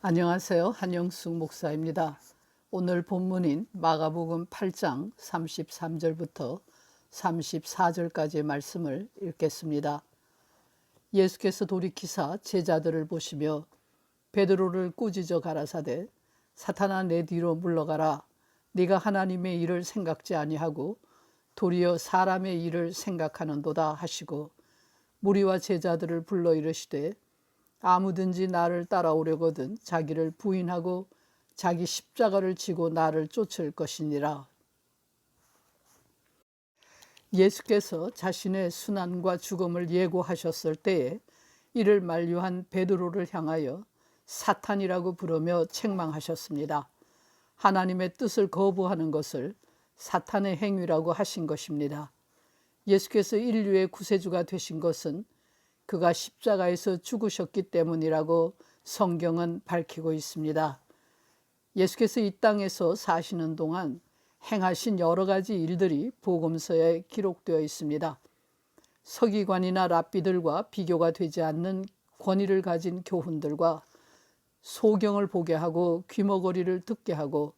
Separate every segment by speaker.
Speaker 1: 안녕하세요. 한영숙 목사입니다. 오늘 본문인 마가복음 8장 33절부터 34절까지의 말씀을 읽겠습니다. 예수께서 돌이키사 제자들을 보시며 베드로를 꾸짖어 가라사대 사탄아 내 뒤로 물러가라. 네가 하나님의 일을 생각지 아니하고 도리어 사람의 일을 생각하는도다 하시고 무리와 제자들을 불러 이르시되 아무든지 나를 따라오려거든 자기를 부인하고 자기 십자가를 지고 나를 쫓을 것이니라. 예수께서 자신의 순환과 죽음을 예고하셨을 때에 이를 만류한 베드로를 향하여 사탄이라고 부르며 책망하셨습니다. 하나님의 뜻을 거부하는 것을 사탄의 행위라고 하신 것입니다. 예수께서 인류의 구세주가 되신 것은 그가 십자가에서 죽으셨기 때문이라고 성경은 밝히고 있습니다. 예수께서 이 땅에서 사시는 동안 행하신 여러 가지 일들이 복음서에 기록되어 있습니다. 서기관이나 랍비들과 비교가 되지 않는 권위를 가진 교훈들과 소경을 보게 하고 귀머거리를 듣게 하고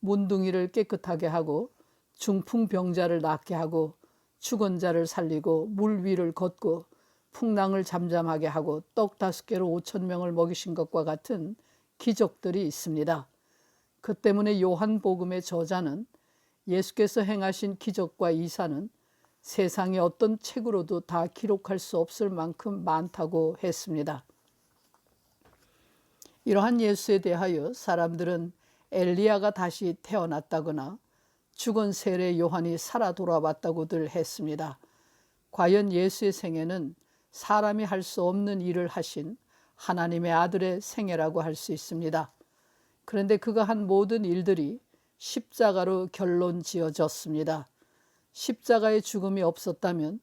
Speaker 1: 문둥이를 깨끗하게 하고 중풍병자를 낫게 하고 죽은 자를 살리고 물 위를 걷고 풍랑을 잠잠하게 하고 떡 5개로 5,000명을 먹이신 것과 같은 기적들이 있습니다. 그 때문에 요한복음의 저자는 예수께서 행하신 기적과 이사는 세상의 어떤 책으로도 다 기록할 수 없을 만큼 많다고 했습니다. 이러한 예수에 대하여 사람들은 엘리야가 다시 태어났다거나 죽은 세례 요한이 살아 돌아왔다고들 했습니다. 과연 예수의 생애는 사람이 할 수 없는 일을 하신 하나님의 아들의 생애라고 할 수 있습니다. 그런데 그가 한 모든 일들이 십자가로 결론 지어졌습니다. 십자가의 죽음이 없었다면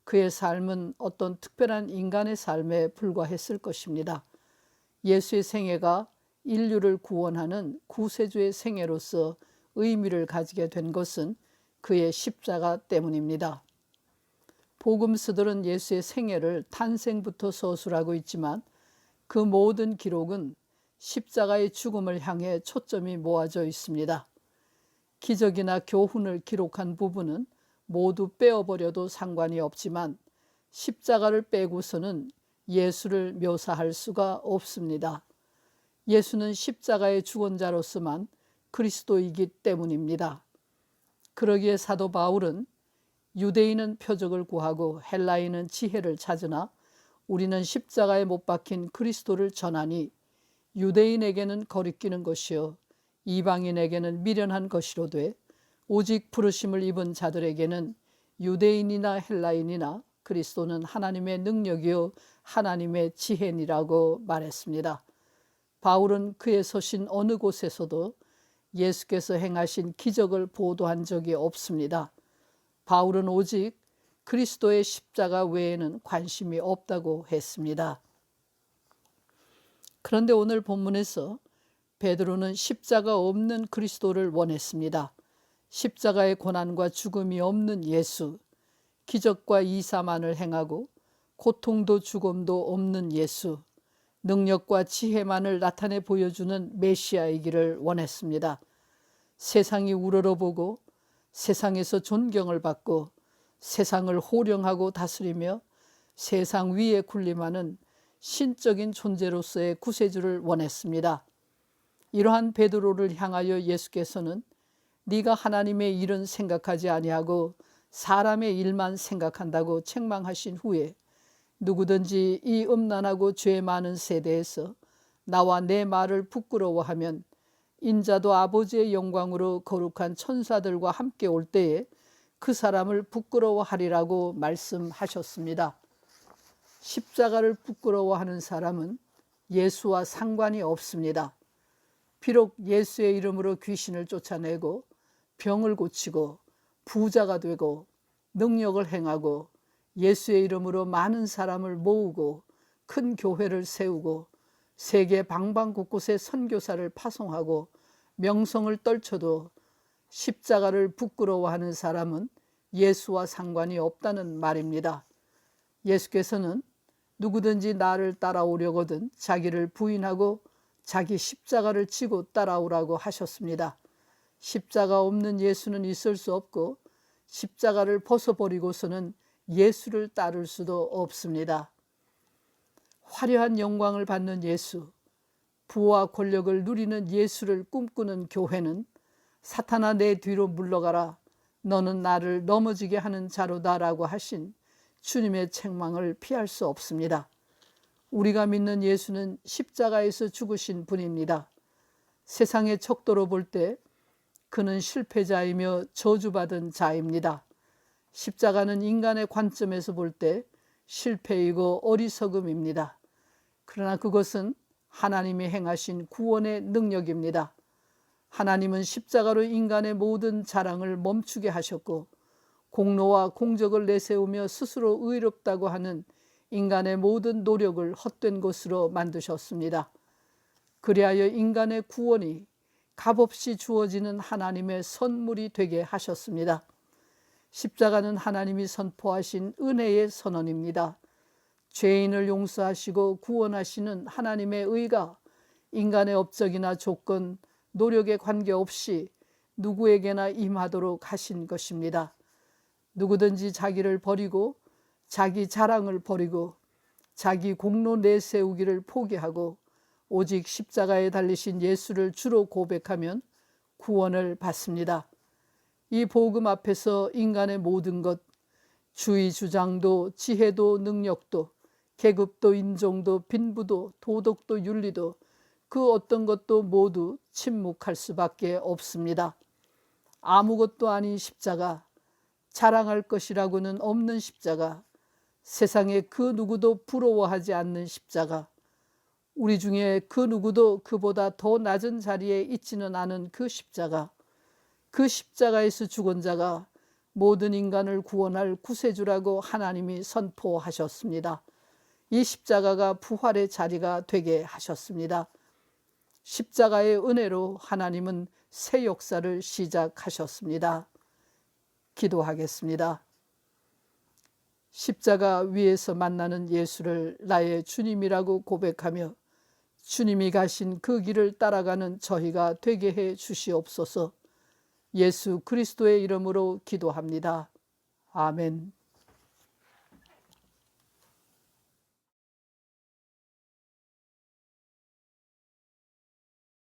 Speaker 1: 그의 삶은 어떤 특별한 인간의 삶에 불과했을 것입니다. 예수의 생애가 인류를 구원하는 구세주의 생애로서 의미를 가지게 된 것은 그의 십자가 때문입니다. 복음서들은 예수의 생애를 탄생부터 서술하고 있지만 그 모든 기록은 십자가의 죽음을 향해 초점이 모아져 있습니다. 기적이나 교훈을 기록한 부분은 모두 빼어버려도 상관이 없지만 십자가를 빼고서는 예수를 묘사할 수가 없습니다. 예수는 십자가의 죽은 자로서만 그리스도이기 때문입니다. 그러기에 사도 바울은 유대인은 표적을 구하고 헬라인은 지혜를 찾으나 우리는 십자가에 못 박힌 그리스도를 전하니 유대인에게는 거리끼는 것이요 이방인에게는 미련한 것이로되 오직 부르심을 입은 자들에게는 유대인이나 헬라인이나 그리스도는 하나님의 능력이요 하나님의 지혜니라고 말했습니다. 바울은 그의 서신 어느 곳에서도 예수께서 행하신 기적을 보도한 적이 없습니다. 바울은 오직 그리스도의 십자가 외에는 관심이 없다고 했습니다. 그런데 오늘 본문에서 베드로는 십자가 없는 그리스도를 원했습니다. 십자가의 고난과 죽음이 없는 예수, 기적과 이사만을 행하고 고통도 죽음도 없는 예수, 능력과 지혜만을 나타내 보여주는 메시아이기를 원했습니다. 세상이 우러러보고 세상에서 존경을 받고 세상을 호령하고 다스리며 세상 위에 군림하는 신적인 존재로서의 구세주를 원했습니다. 이러한 베드로를 향하여 예수께서는 네가 하나님의 일은 생각하지 아니하고 사람의 일만 생각한다고 책망하신 후에 누구든지 이 음란하고 죄 많은 세대에서 나와 내 말을 부끄러워하면 인자도 아버지의 영광으로 거룩한 천사들과 함께 올 때에 그 사람을 부끄러워하리라고 말씀하셨습니다. 십자가를 부끄러워하는 사람은 예수와 상관이 없습니다. 비록 예수의 이름으로 귀신을 쫓아내고 병을 고치고 부자가 되고 능력을 행하고 예수의 이름으로 많은 사람을 모으고 큰 교회를 세우고 세계 방방 곳곳에 선교사를 파송하고 명성을 떨쳐도 십자가를 부끄러워하는 사람은 예수와 상관이 없다는 말입니다. 예수께서는 누구든지 나를 따라오려거든 자기를 부인하고 자기 십자가를 지고 따라오라고 하셨습니다. 십자가 없는 예수는 있을 수 없고 십자가를 벗어버리고서는 예수를 따를 수도 없습니다. 화려한 영광을 받는 예수, 부와 권력을 누리는 예수를 꿈꾸는 교회는 사탄아 내 뒤로 물러가라, 너는 나를 넘어지게 하는 자로다라고 하신 주님의 책망을 피할 수 없습니다. 우리가 믿는 예수는 십자가에서 죽으신 분입니다. 세상의 척도로 볼 때 그는 실패자이며 저주받은 자입니다. 십자가는 인간의 관점에서 볼 때 실패이고 어리석음입니다. 그러나 그것은 하나님이 행하신 구원의 능력입니다. 하나님은 십자가로 인간의 모든 자랑을 멈추게 하셨고 공로와 공적을 내세우며 스스로 의롭다고 하는 인간의 모든 노력을 헛된 것으로 만드셨습니다. 그리하여 인간의 구원이 값없이 주어지는 하나님의 선물이 되게 하셨습니다. 십자가는 하나님이 선포하신 은혜의 선언입니다. 죄인을 용서하시고 구원하시는 하나님의 의가 인간의 업적이나 조건, 노력에 관계없이 누구에게나 임하도록 하신 것입니다. 누구든지 자기를 버리고 자기 자랑을 버리고 자기 공로 내세우기를 포기하고 오직 십자가에 달리신 예수를 주로 고백하면 구원을 받습니다. 이 복음 앞에서 인간의 모든 것, 주의 주장도 지혜도 능력도 계급도 인종도 빈부도 도덕도 윤리도 그 어떤 것도 모두 침묵할 수밖에 없습니다. 아무것도 아닌 십자가, 자랑할 것이라고는 없는 십자가, 세상에 그 누구도 부러워하지 않는 십자가, 우리 중에 그 누구도 그보다 더 낮은 자리에 있지는 않은 그 십자가, 그 십자가에서 죽은 자가 모든 인간을 구원할 구세주라고 하나님이 선포하셨습니다. 이 십자가가 부활의 자리가 되게 하셨습니다. 십자가의 은혜로 하나님은 새 역사를 시작하셨습니다. 기도하겠습니다. 십자가 위에서 만나는 예수를 나의 주님이라고 고백하며 주님이 가신 그 길을 따라가는 저희가 되게 해 주시옵소서. 예수 그리스도의 이름으로 기도합니다. 아멘.